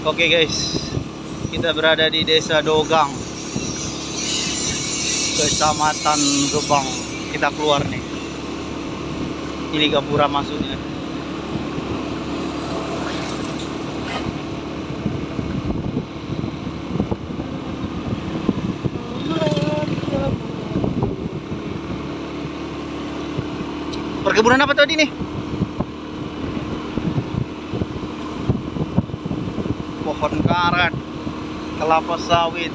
Oke guys, kita berada di Desa Dogang, Kecamatan Gebang. Kita keluar nih. Ini Gapura masuknya. Perkebunan apa tadi nih? Pohon karet, kelapa sawit.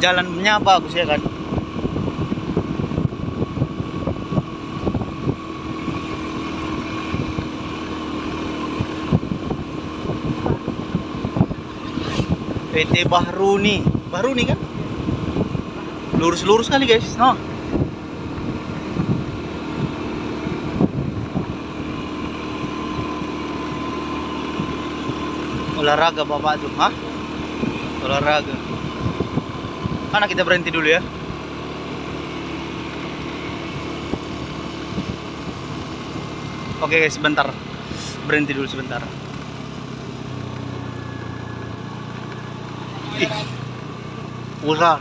Jalannya bagus ya kan? PT Bahruni kan? Lurus-lurus kali guys, no? Olahraga bapak tuh, hah? Olahraga. Mana kita berhenti dulu ya? Oke guys, sebentar. Berhenti dulu sebentar. Ih, ular.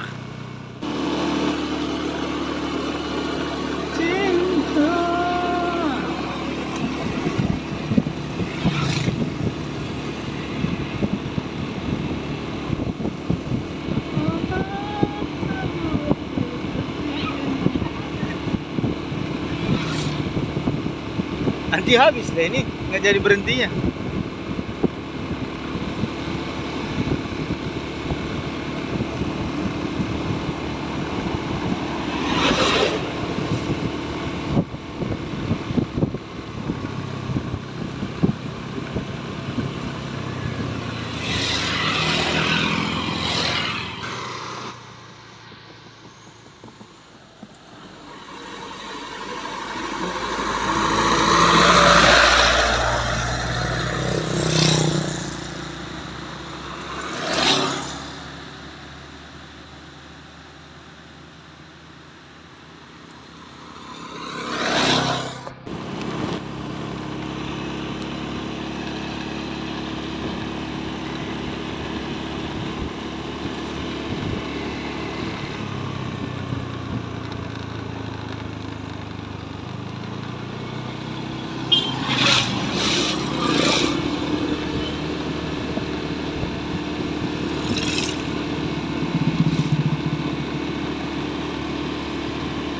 Nanti habis deh ini, nggak jadi berhentinya.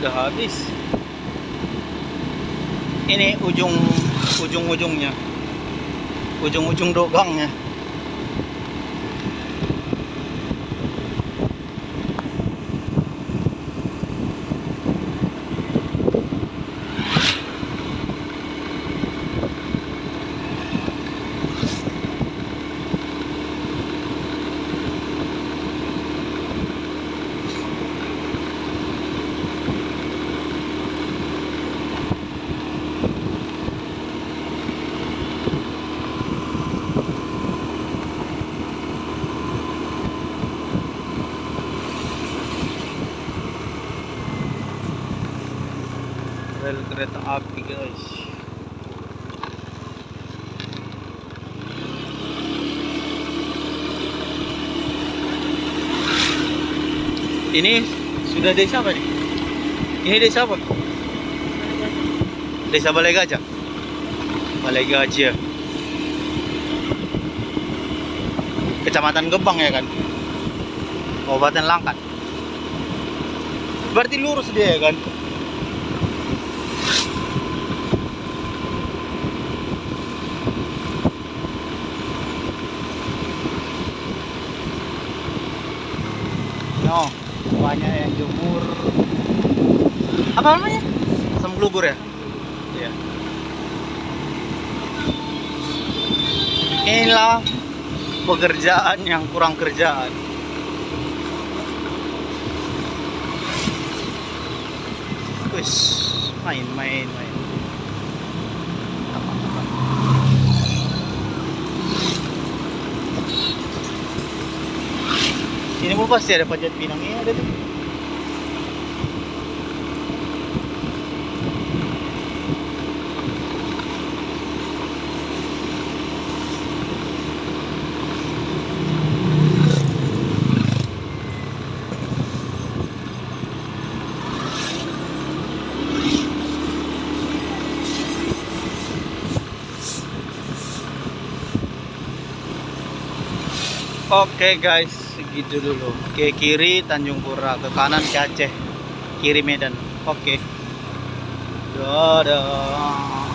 Udah habis. Ini ujung-ujungnya, ujung dogangnya. rel kereta api guys. Ini sudah desa apa nih? Ini desa apa? Desa Balai Gajah. Balai Gajah. Kecamatan Gebang ya kan? Kabupaten Langkat. Berarti lurus dia ya kan? No, banyak yang jemur. Apa namanya? Asam glugur ya? Iya. Inilah pekerjaan yang kurang kerjaan. Wis, main. Ini pun pasti ada Panjat Pinang, ini ada tuh. Oke guys, segitu dulu. Ke kiri Tanjung Pura, ke kanan ke Aceh, kiri Medan. Oke. Dadah.